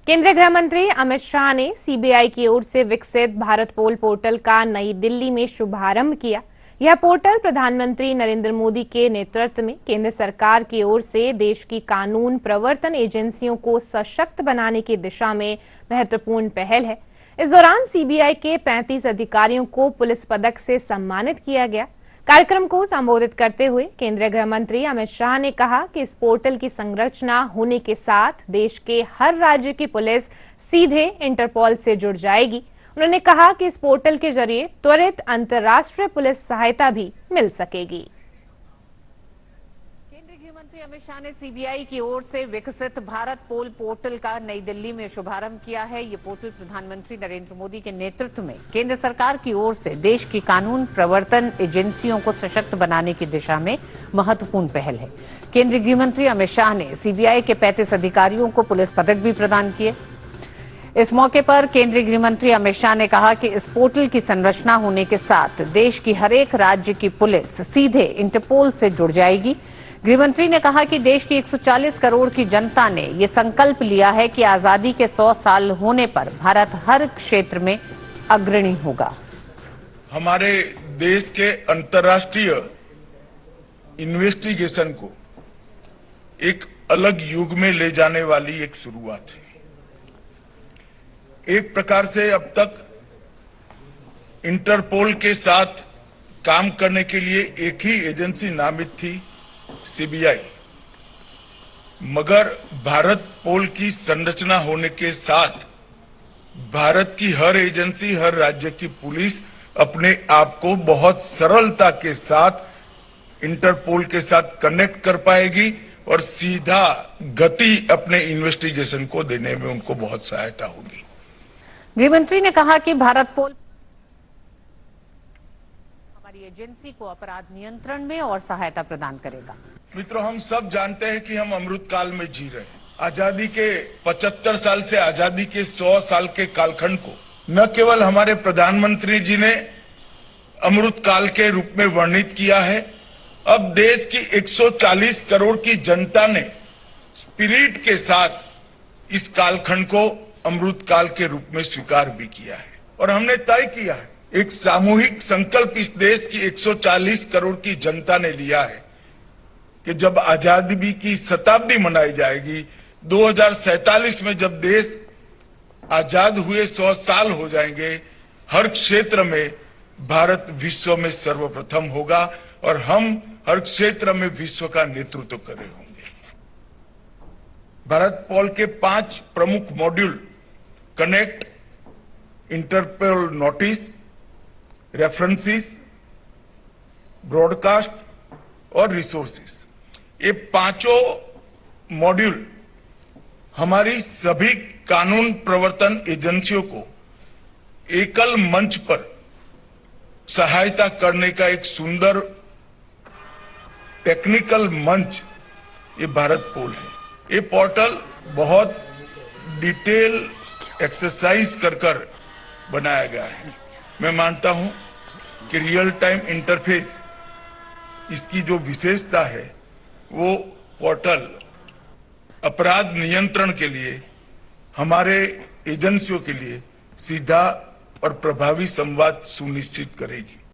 केंद्रीय गृह मंत्री अमित शाह ने सीबीआई की ओर से विकसित भारत पोल पोर्टल का नई दिल्ली में शुभारंभ किया। यह पोर्टल प्रधानमंत्री नरेंद्र मोदी के नेतृत्व में केंद्र सरकार की ओर से देश की कानून प्रवर्तन एजेंसियों को सशक्त बनाने की दिशा में महत्वपूर्ण पहल है। इस दौरान सीबीआई के 35 अधिकारियों को पुलिस पदक से सम्मानित किया गया। कार्यक्रम को संबोधित करते हुए केंद्रीय गृह मंत्री अमित शाह ने कहा कि इस पोर्टल की संरचना होने के साथ देश के हर राज्य की पुलिस सीधे इंटरपोल से जुड़ जाएगी। उन्होंने कहा कि इस पोर्टल के जरिए त्वरित अंतर्राष्ट्रीय पुलिस सहायता भी मिल सकेगी। केंद्रीय गृह मंत्री अमित शाह ने सीबीआई की ओर से विकसित भारत पोल पोर्टल का नई दिल्ली में शुभारंभ किया है। ये पोर्टल प्रधानमंत्री नरेंद्र मोदी के नेतृत्व में केंद्र सरकार की ओर से देश की कानून प्रवर्तन एजेंसियों को सशक्त बनाने की दिशा में महत्वपूर्ण पहल है। केंद्रीय गृह मंत्री अमित शाह ने सीबीआई के 35 अधिकारियों को पुलिस पदक भी प्रदान किए। इस मौके पर केंद्रीय गृह मंत्री अमित शाह ने कहा कि इस पोर्टल की संरचना होने के साथ देश की हर एक राज्य की पुलिस सीधे इंटरपोल से जुड़ जाएगी। गृहमंत्री ने कहा कि देश की 140 करोड़ की जनता ने ये संकल्प लिया है कि आजादी के 100 साल होने पर भारत हर क्षेत्र में अग्रणी होगा। हमारे देश के अंतर्राष्ट्रीय इन्वेस्टिगेशन को एक अलग युग में ले जाने वाली एक शुरुआत है। एक प्रकार से अब तक इंटरपोल के साथ काम करने के लिए एक ही एजेंसी नामित थी, सीबीआई। मगर भारत पोल की संरचना होने के साथ भारत की हर एजेंसी, हर राज्य की पुलिस अपने आप को बहुत सरलता के साथ इंटरपोल के साथ कनेक्ट कर पाएगी और सीधा गति अपने इन्वेस्टिगेशन को देने में उनको बहुत सहायता होगी। गृहमंत्री ने कहा कि भारत पोल हमारी एजेंसी को अपराध नियंत्रण में और सहायता प्रदान करेगा। मित्रों, हम सब जानते हैं कि हम अमृत काल में जी रहे हैं। आजादी के 75 साल से आजादी के 100 साल के कालखंड को न केवल हमारे प्रधानमंत्री जी ने अमृत काल के रूप में वर्णित किया है, अब देश की 140 करोड़ की जनता ने स्पिरिट के साथ इस कालखंड को अमृत काल के रूप में स्वीकार भी किया है। और हमने तय किया है, एक सामूहिक संकल्प इस देश की 140 करोड़ की जनता ने लिया है कि जब आजादी की शताब्दी मनाई जाएगी, 2047 में जब देश आजाद हुए 100 साल हो जाएंगे, हर क्षेत्र में भारत विश्व में सर्वप्रथम होगा और हम हर क्षेत्र में विश्व का नेतृत्व कर रहे होंगे। भारत पोल के 5 प्रमुख module connect, Interpol notice, references, broadcast और रिसोर्सेस, ये पांचों मॉड्यूल हमारी सभी कानून प्रवर्तन एजेंसियों को एकल मंच पर सहायता करने का एक सुंदर टेक्निकल मंच ये भारत पोल है। ये पोर्टल बहुत डिटेल एक्सरसाइज कर बनाया गया है। मैं मानता हूं कि रियल टाइम इंटरफेस इसकी जो विशेषता है, वो पोर्टल अपराध नियंत्रण के लिए हमारे एजेंसियों के लिए सीधा और प्रभावी संवाद सुनिश्चित करेगी।